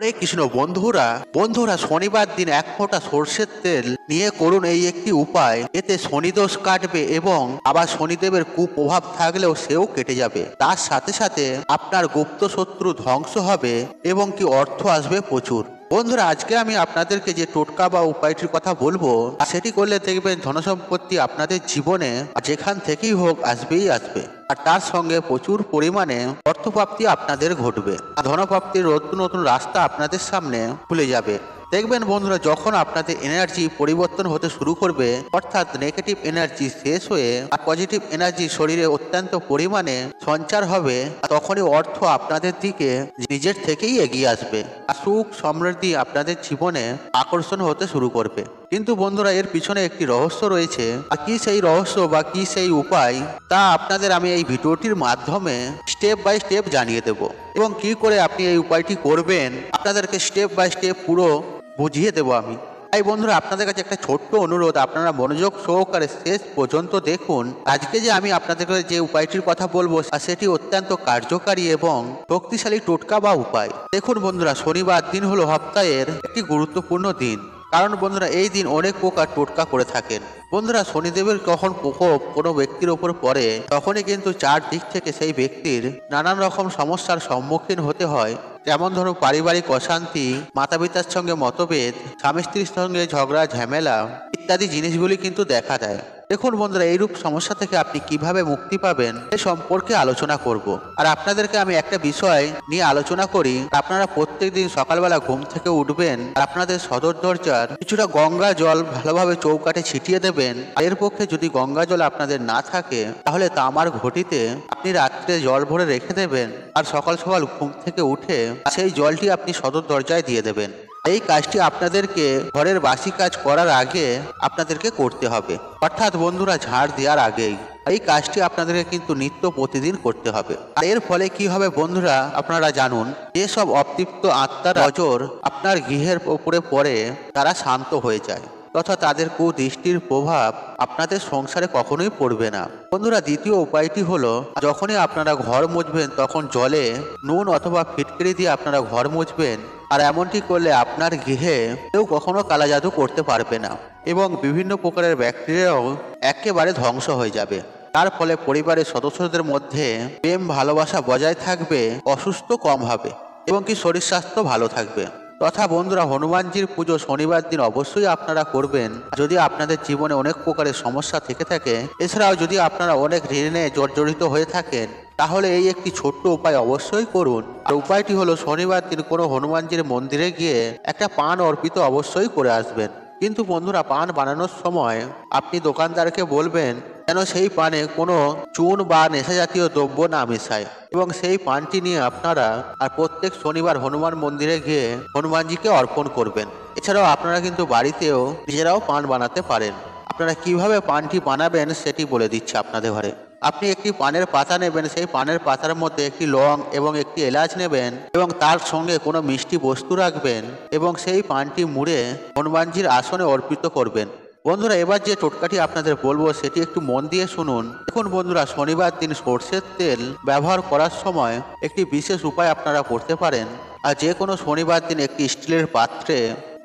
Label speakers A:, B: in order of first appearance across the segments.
A: হরে কৃষ্ণ বন্ধুরা বন্ধুরা শনিবার দিন 1 ফোঁটা সর্ষের তেল নিয়ে করুন এই একটি উপায়। এতে শনিদোষ কাটবে এবং আবার শনিদেবের কুপ্রভাব থাকলেও সেও কেটে যাবে। তার সাথে সাথে আপনার গুপ্ত শত্রু ধ্বংস হবে এবং কি অর্থ আসবে প্রচুর। বন্ধুরা আজকে আমি আপনাদেরকে যে টোটকা বা উপায়টির কথা বলবো সেটি করলে দেখবেন ধনসম্পত্তি আপনাদের জীবনে যেখান থেকেই হোক আসবেই আসবে, আর তার সঙ্গে প্রচুর পরিমাণে অর্থপ্রাপ্তি আপনাদের ঘটবে। ধনপ্রাপ্তির নতুন নতুন রাস্তা আপনাদের সামনে খুলে যাবে। দেখবেন বন্ধুরা যখন আপনাদের এনার্জি পরিবর্তন হতে শুরু করবে, অর্থাৎ নেগেটিভ এনার্জি শেষ হয়ে আর পজিটিভ এনার্জি শরীরে অত্যন্ত পরিমাণে সঞ্চার হবে, তখনই অর্থ আপনাদের দিকে নিজের থেকেই এগিয়ে আসবে আর সুখ সমৃদ্ধি আপনাদের জীবনে আকর্ষণ হতে শুরু করবে। কিন্তু বন্ধুরা এর পিছনে একটি রহস্য রয়েছে, আর কি সেই রহস্য বা কি সেই উপায় তা আপনাদের আমি এই ভিডিওটির মাধ্যমে স্টেপ বাই স্টেপ জানিয়ে দেব এবং কি করে আপনি এই উপায়টি করবেন আপনাদেরকে স্টেপ বাই স্টেপ পুরো বুঝিয়ে দেব আমি। তাই বন্ধুরা আপনাদের কাছে একটা ছোট্ট অনুরোধ, আপনারা মনোযোগ সহকারে শেষ পর্যন্ত দেখুন। আজকে যে আমি আপনাদের যে উপায়টির কথা বলবো সেটি অত্যন্ত কার্যকারী এবং শক্তিশালী টোটকা বা উপায়। দেখুন বন্ধুরা শনিবার দিন হলো সপ্তাহের একটি গুরুত্বপূর্ণ দিন, কারণ বন্ধুরা এই দিন অনেক প্রকার টোটকা করে থাকেন। বন্ধুরা শনিদেবের যখন প্রকোপ কোনো ব্যক্তির ওপর পড়ে তখনই কিন্তু চারদিক থেকে সেই ব্যক্তির নানান রকম সমস্যার সম্মুখীন হতে হয়। যেমন ধরুন পারিবারিক অশান্তি, মাতা পিতার সঙ্গে মতভেদ, স্বামী স্ত্রীর সঙ্গে ঝগড়া ঝামেলা ইত্যাদি জিনিসগুলি কিন্তু দেখা দেয়। দেখুন বন্ধুরা এইরূপ সমস্যা থেকে আপনি কিভাবে মুক্তি পাবেন এ সম্পর্কে আলোচনা করব। আর আপনাদেরকে আমি একটা বিষয় নিয়ে আলোচনা করি, আপনারা প্রত্যেকদিন সকালবেলা ঘুম থেকে উঠবেন আর আপনাদের সদর দরজার কিছুটা গঙ্গা জল ভালোভাবে চৌকাঠে ছিটিয়ে দেবেন। আর এর পক্ষে যদি গঙ্গা জল আপনাদের না থাকে তাহলে তামার ঘটিতে আপনি রাত্রে জল ভরে রেখে দেবেন আর সকাল সকাল ঘুম থেকে উঠে সেই জলটি আপনি সদর দরজায় দিয়ে দেবেন। এই কাজটি আপনাদেরকে ঘরের বাসি কাজ করার আগে আপনাদেরকে করতে হবে, অর্থাৎ বন্ধুরা ঝাড় দেওয়ার আগেই। এই কাজটি আপনাদেরকে কিন্তু নিত্য প্রতিদিন করতে হবে। আর এর ফলে কি হবে বন্ধুরা আপনারা জানুন, যেসব অতৃপ্ত আত্মার নজর আপনার গৃহের উপরে পড়ে তারা শান্ত হয়ে যায় তথা তাদের কুদৃষ্টির প্রভাব আপনাদের সংসারে কখনোই পড়বে না। বন্ধুরা দ্বিতীয় উপায়টি হলো, যখনই আপনারা ঘর মুছবেন তখন জলে নুন অথবা ফিটকিরি দিয়ে আপনারা ঘর মুছবেন। আর এমনটি করলে আপনার গৃহে কেউ কখনো কালা জাদু করতে পারবে না এবং বিভিন্ন প্রকারের ব্যাকটেরিয়াও একেবারে ধ্বংস হয়ে যাবে। তার ফলে পরিবারের সদস্যদের মধ্যে প্রেম ভালোবাসা বজায় থাকবে, অসুস্থ কম হবে এবং কি শরীর স্বাস্থ্য ভালো থাকবে। তথা বন্ধুরা হনুমানজির পুজো শনিবার দিন অবশ্যই আপনারা করবেন যদি আপনাদের জীবনে অনেক প্রকারের সমস্যা থেকে থাকে। এছাড়াও যদি আপনারা অনেক ঋণে জর্জরিত হয়ে থাকেন তাহলে এই একটি ছোট্ট উপায় অবশ্যই করুন। আর উপায়টি হলো শনিবার দিন কোনো হনুমানজির মন্দিরে গিয়ে একটা পান অর্পিত অবশ্যই করে আসবেন। কিন্তু বন্ধুরা পান বানানোর সময় আপনি দোকানদারকে বলবেন যেন সেই পানে কোনো চুন বা নেশা জাতীয় দ্রব্য না মেশায় এবং সেই পানটি নিয়ে আপনারা আর প্রত্যেক শনিবার হনুমান মন্দিরে গিয়ে হনুমানজিকে অর্পণ করবেন। এছাড়াও আপনারা কিন্তু বাড়িতেও নিজেরাও পান বানাতে পারেন। আপনারা কিভাবে পানটি বানাবেন সেটি বলে দিচ্ছে আপনাদের ঘরে। আপনি একটি পানের পাতা নেবেন, সেই পানের পাতার মধ্যে একটি লং এবং একটি এলাচ নেবেন এবং তার সঙ্গে কোনো মিষ্টি বস্তু রাখবেন এবং সেই পানটি মুড়ে হনুমানজির আসনে অর্পিত করবেন। বন্ধুরা এবার যে টোটকাটি আপনাদের বলবো সেটি একটু মন দিয়ে শুনুন। দেখুন বন্ধুরা শনিবার দিন সর্ষের তেল ব্যবহার করার সময় একটি বিশেষ উপায় আপনারা করতে পারেন। আর যে কোনো শনিবার দিন একটি স্টিলের পাত্রে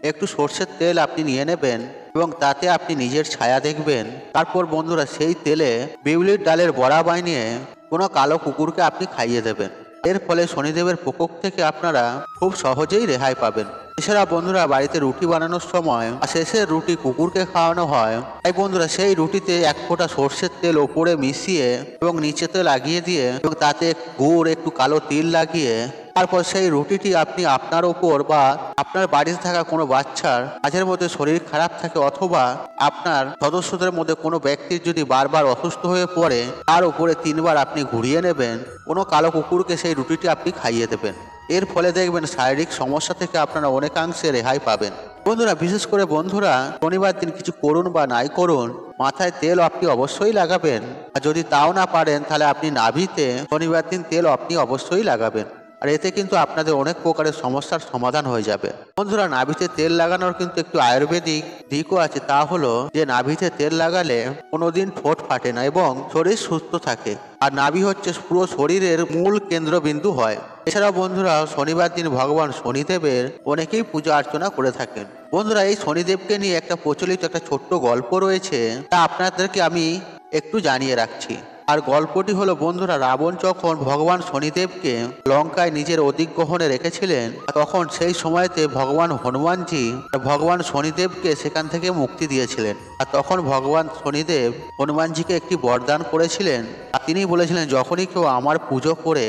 A: একটু সর্ষের তেল আপনি নিয়ে নেবেন এবং তাতে আপনি নিজের ছায়া দেখবেন। তারপর বন্ধুরা সেই তেলে বিউলির ডালের বড়া বানিয়ে কোনো কালো কুকুরকে আপনি খাইয়ে দেবেন। এর ফলে শনিদেবের প্রকোপ থেকে আপনারা খুব সহজেই রেহাই পাবেন। এছাড়া বন্ধুরা বাড়িতে রুটি বানানোর সময় শেষের রুটি কুকুরকে খাওয়ানো হয়, তাই বন্ধুরা সেই রুটিতে 1 ফোঁটা সর্ষের তেল ওপরে মিশিয়ে এবং নিচেতে লাগিয়ে দিয়ে এবং তাতে গুড় একটু কালো তিল লাগিয়ে তারপর সেই রুটিটি আপনি আপনার ওপর বা আপনার বাড়িতে থাকা কোনো বাচ্চার মাঝের মধ্যে শরীর খারাপ থাকে অথবা আপনার সদস্যদের মধ্যে কোনো ব্যক্তির যদি বারবার অসুস্থ হয়ে পড়ে তার উপরে 3বার আপনি ঘুরিয়ে নেবেন, কোনো কালো কুকুরকে সেই রুটিটি আপনি খাইয়ে দেবেন। এর ফলে দেখবেন শারীরিক সমস্যা থেকে আপনারা অনেকাংশে রেহাই পাবেন। বন্ধুরা বিশেষ করে বন্ধুরা শনিবার দিন কিছু করুন বা নাই করুন মাথায় তেল আপনি অবশ্যই লাগাবেন। আর যদি তাও না পারেন তাহলে আপনি নাভিতে শনিবার দিন তেল আপনি অবশ্যই লাগাবেন। আর এতে কিন্তু আপনাদের অনেক প্রকারের সমস্যার সমাধান হয়ে যাবে। বন্ধুরা, নাভিতে তেল লাগানোর কিন্তু একটু আয়ুর্বেদিক দিকও আছে। তা হলো যে নাভিতে তেল লাগালে কোনোদিন ঠোঁট ফাটে না এবং শরীর সুস্থ থাকে। আর নাভি হচ্ছে পুরো শরীরের মূল কেন্দ্রবিন্দু হয়। এছাড়াও বন্ধুরা, শনিবার দিন ভগবান শনিদেবের অনেকেই পূজা অর্চনা করে থাকেন। বন্ধুরা, এই শনিদেবকে নিয়ে একটা প্রচলিত একটা ছোট্ট গল্প রয়েছে, তা আপনাদেরকে আমি একটু জানিয়ে রাখছি। আর গল্পটি হলো বন্ধুরা, রাবণ যখন ভগবান শনিদেবকে লঙ্কায় নিজের অধিগ্রহণে রেখেছিলেন, তখন সেই সময়তে ভগবান হনুমানজি ভগবান শনিদেবকে সেখান থেকে মুক্তি দিয়েছিলেন। আর তখন ভগবান শনিদেব হনুমানজিকে একটি বরদান করেছিলেন। আর তিনি বলেছিলেন, যখনই কেউ আমার পুজো করে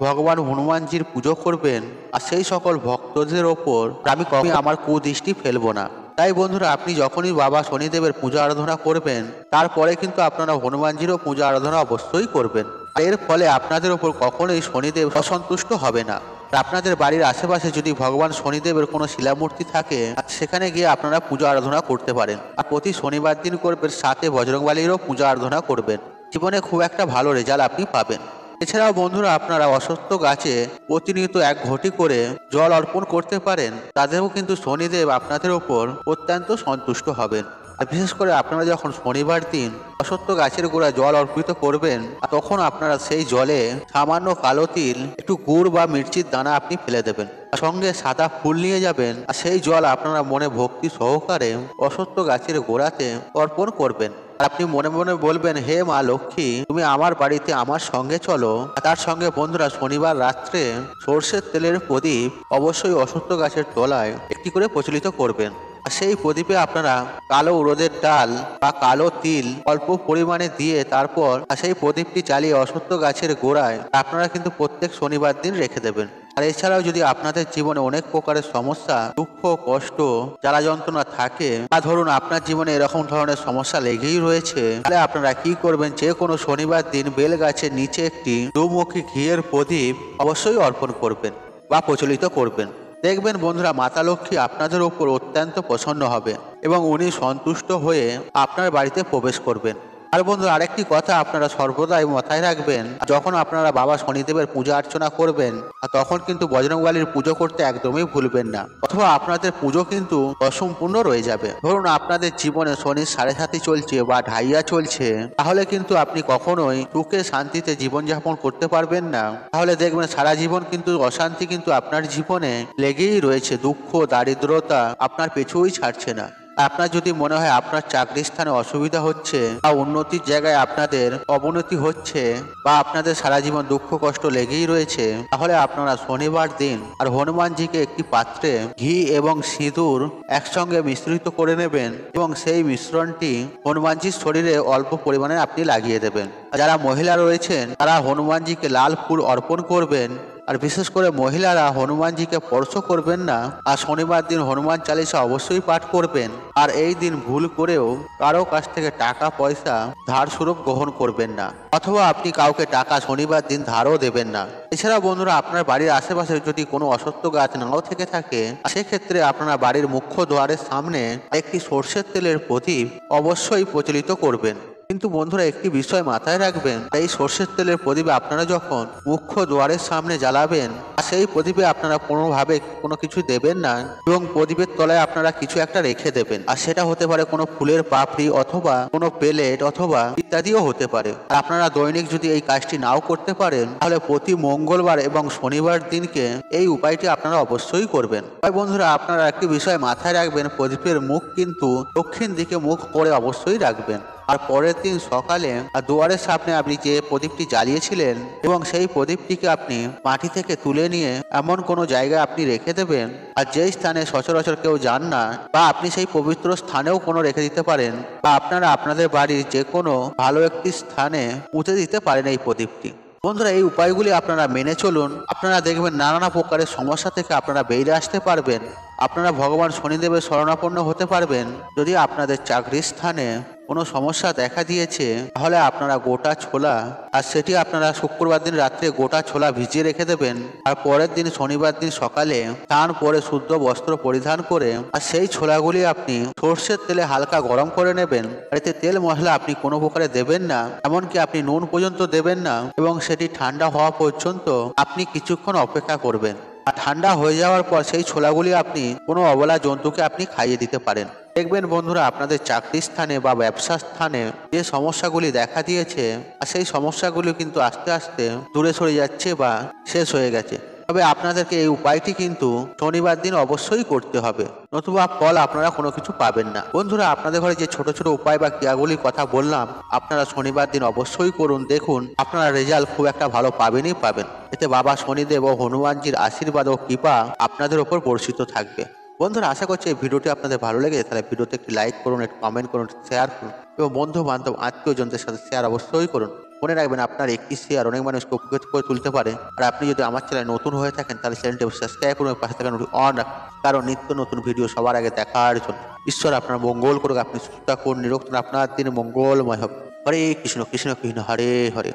A: ভগবান হনুমানজির পুজো করবেন, আর সেই সকল ভক্তদের ওপর আমি কখনোই আমার কুদৃষ্টি ফেলবো না। তাই বন্ধুরা, আপনি যখনই বাবা শনিদেবের পূজা আরাধনা করবেন, তারপরে কিন্তু আপনারা হনুমানজিরও পূজা আরাধনা অবশ্যই করবেন। এর ফলে আপনাদের ওপর কখনোই শনিদেব অসন্তুষ্ট হবে না। আপনাদের বাড়ির আশেপাশে যদি ভগবান শনিদেবের কোনো শিলামূর্তি থাকে, সেখানে গিয়ে আপনারা পূজা আরাধনা করতে পারেন। আর প্রতি শনিবার দিন করবেন, সাথে বজরংবলীরও পূজা আরাধনা করবেন। জীবনে খুব একটা ভালো রেজাল্ট আপনি পাবেন। এছাড়াও বন্ধুরা, আপনারা অশ্বত্থ গাছে প্রতিনিয়ত 1 ঘটি করে জল অর্পণ করতে পারেন। তাদেরও কিন্তু শনিদেব আপনাদের ওপর অত্যন্ত সন্তুষ্ট হবেন। আর বিশেষ করে আপনারা যখন শনিবার দিন অশ্বত্থ গাছের গোড়ায় জল অর্পিত করবেন, তখন আপনারা সেই জলে সামান্য কালো তিল, একটু গুড় বা মির্চির দানা আপনি ফেলে দেবেন। সঙ্গে সাদা ফুল নিয়ে যাবেন, আর সেই জল আপনারা মনে ভক্তি সহকারে অশ্বত্থ গাছের গোড়াতে অর্পণ করবেন। আপনি মনে মনে বলবেন, হে মা লক্ষ্মী, তুমি আমার বাড়িতে আমার সঙ্গে চলো। তার সঙ্গে বন্ধুরা, শনিবার রাত্রে সর্ষের তেলের প্রদীপ অবশ্যই অশ্বত্থ গাছের তলায় একটি করে প্রচলিত করবেন। আর সেই প্রদীপে আপনারা কালো উড়দের ডাল বা কালো তিল অল্প পরিমাণে দিয়ে তারপর সেই প্রদীপটি জ্বালিয়ে অশ্বত্থ গাছের গোড়ায় আপনারা কিন্তু প্রত্যেক শনিবার দিন রেখে দেবেন। আর এছাড়াও যদি আপনাদের জীবনে অনেক প্রকারের সমস্যা, দুঃখ, কষ্ট, জ্বালা যন্ত্রণা থাকে, বা ধরুন আপনার জীবনে এরকম ধরনের সমস্যা লেগেই রয়েছে, তাহলে আপনারা কি করবেন, যে কোনো শনিবার দিন বেল গাছের নিচে একটি দুমুখী ঘিয়ের প্রদীপ অবশ্যই অর্পণ করবেন বা প্রচলিত করবেন। দেখবেন বন্ধুরা, মাতা লক্ষ্মী আপনাদের ওপর অত্যন্ত প্রসন্ন হবে এবং উনি সন্তুষ্ট হয়ে আপনার বাড়িতে প্রবেশ করবেন। আর বন্ধুরা, আরেকটি কথা আপনারা সর্বদাই মাথায় রাখবেন, যখন আপনারা বাবা শনিদেবের পূজা অর্চনা করবেন, তখন কিন্তু বজরংবলীর পুজো করতে একদমই ভুলবেন না, অথবা আপনাদের পুজো কিন্তু অসম্পূর্ণ রয়ে যাবে। ধরুন আপনাদের জীবনে শনির 7.5 চলছে বা ঢাইয়া চলছে, তাহলে কিন্তু আপনি কখনোই সুখে শান্তিতে জীবনযাপন করতে পারবেন না। তাহলে দেখবেন সারা জীবন কিন্তু অশান্তি কিন্তু আপনার জীবনে লেগেই রয়েছে। দুঃখ, দারিদ্রতা আপনার পিছুই ছাড়ছে না। আপনার যদি মনে হয় আপনার চাকরির স্থানে অসুবিধা হচ্ছে, বা উন্নতির জায়গায় আপনাদের অবনতি হচ্ছে, বা আপনাদের সারা জীবন দুঃখ কষ্ট লেগেই রয়েছে, তাহলে আপনারা শনিবার দিন আর হনুমানজিকে একটি পাত্রে ঘি এবং সিঁদুর একসঙ্গে মিশ্রিত করে নেবেন এবং সেই মিশ্রণটি হনুমানজির শরীরে অল্প পরিমাণে আপনি লাগিয়ে দেবেন। যারা মহিলা রয়েছেন তারা হনুমানজিকে লাল ফুল অর্পণ করবেন। আর বিশেষ করে মহিলারা হনুমানজিকে স্পর্শ করবেন না। আর শনিবার দিন হনুমান চালিসা অবশ্যই পাঠ করবেন। আর এই দিন ভুল করেও কারো কাছ থেকে টাকা পয়সা ধার স্বরূপ গ্রহণ করবেন না, অথবা আপনি কাউকে টাকা শনিবার দিন ধারও দেবেন না। এছাড়া বন্ধুরা, আপনার বাড়ির আশেপাশে যদি কোনো অশ্বত্থ গাছ নাও থেকে থাকে, সেক্ষেত্রে আপনারা বাড়ির মুখ্য দ্বারের সামনে একটি সর্ষের তেলের প্রদীপ অবশ্যই প্রচলিত করবেন। কিন্তু বন্ধুরা, একটি বিষয় মাথায় রাখবেন, এই সর্ষের তেলের প্রদীপে আপনারা যখন মুখ্য দুয়ারের সামনে জ্বালাবেন, সেই প্রদীপে আপনারা কোনোভাবে কোনো কিছু দেবেন না এবং প্রদীপের তলায় আপনারা কিছু একটা রেখে দেবেন। আর সেটা হতে পারে কোনো ফুলের পাপড়ি, অথবা কোনো প্লেট, অথবা ইত্যাদিও হতে পারে। আর আপনারা দৈনিক যদি এই কাজটি নাও করতে পারেন, তাহলে প্রতি মঙ্গলবার এবং শনিবার দিনকে এই উপায়টি আপনারা অবশ্যই করবেন। তাই বন্ধুরা, আপনারা একটি বিষয় মাথায় রাখবেন, প্রদীপের মুখ কিন্তু দক্ষিণ দিকে মুখ করে অবশ্যই রাখবেন। আর পরের দিন সকালে দুয়ারের সামনে আপনি যে প্রদীপটি জ্বালিয়েছিলেন এবং সেই প্রদীপটিকে আপনি মাটি থেকে তুলে নিয়ে এমন কোনো জায়গায় আপনি রেখে দেবেন, আর যেই স্থানে সচরাচর কেউ যান না, বা আপনি সেই পবিত্র স্থানেও কোনো রেখে দিতে পারেন, বা আপনারা আপনাদের বাড়ির যে কোনো ভালো একটি স্থানে পুঁতে দিতে পারেন এই প্রদীপটি। বন্ধুরা, এই উপায়গুলি আপনারা মেনে চলুন। আপনারা দেখবেন নানা প্রকারের সমস্যা থেকে আপনারা বেরিয়ে আসতে পারবেন। আপনারা ভগবান শনিদেবের শরণাপন্ন হতে পারবেন। যদি আপনাদের চাকরির স্থানে কোনো সমস্যা দেখা দিয়েছে তাহলে আপনারা গোটা ছোলা, আর সেটি আপনারা শুক্রবার দিন রাত্রে গোটা ছোলা ভিজিয়ে রেখে দেবেন, আর পরের দিন শনিবার দিন সকালে স্নান করে শুদ্ধ বস্ত্র পরিধান করে আর সেই ছোলাগুলি আপনি সর্ষের তেলে হালকা গরম করে নেবেন। আর এতে তেল মশলা আপনি কোনো প্রকারে দেবেন না, এমনকি আপনি নুন পর্যন্ত দেবেন না, এবং সেটি ঠান্ডা হওয়া পর্যন্ত আপনি কিছুক্ষণ অপেক্ষা করবেন। আর ঠান্ডা হয়ে যাওয়ার পর সেই ছোলাগুলি আপনি কোনো অবলা জন্তুকে আপনি খাইয়ে দিতে পারেন। দেখবেন বন্ধুরা, আপনাদের চাকরির স্থানে বা ব্যবসা স্থানে যে সমস্যাগুলি দেখা দিয়েছে আর সেই সমস্যাগুলি কিন্তু আস্তে আস্তে দূরে সরে যাচ্ছে বা শেষ হয়ে গেছে। তবে আপনাদেরকে এই উপায়টি কিন্তু শনিবার দিন অবশ্যই করতে হবে, নতুবা ফল আপনারা কোনো কিছু পাবেন না। বন্ধুরা, আপনাদের ঘরে যে ছোট ছোট উপায় বা ক্রিয়াগুলির কথা বললাম আপনারা শনিবার দিন অবশ্যই করুন। দেখুন আপনারা রেজাল্ট খুব একটা ভালো পাবেনই পাবেন। এতে বাবা শনিদেব ও হনুমানজির আশীর্বাদ ও কৃপা আপনাদের ওপর বর্ষিত থাকবে। বন্ধুরা, আশা করছি এই ভিডিওটি আপনাদের ভালো লেগেছে। তাহলে ভিডিওতে একটি লাইক করুন, একটু কমেন্ট করুন, শেয়ার করুন এবং বন্ধু বান্ধব আত্মীয়জনদের সাথে শেয়ার অবশ্যই করুন। মনে রাখবেন, আপনার একটি শেয়ার অনেক মানুষকে উপকৃত করে তুলতে পারে। আর আপনি যদি আমার চ্যানেলে নতুন হয়ে থাকেন তাহলে চ্যানেলটি সাবস্ক্রাইব করুন, পাশে থাকা অন, কারণ নিত্য নতুন ভিডিও সবার আগে দেখার জন্য। ঈশ্বর আপনার মঙ্গল করুক, আপনি সুস্থ থাকুন, নিরোগ থাকুন, আপনার দিন মঙ্গলময় হোক। হরে কৃষ্ণ কৃষ্ণ কৃষ্ণ হরে হরে।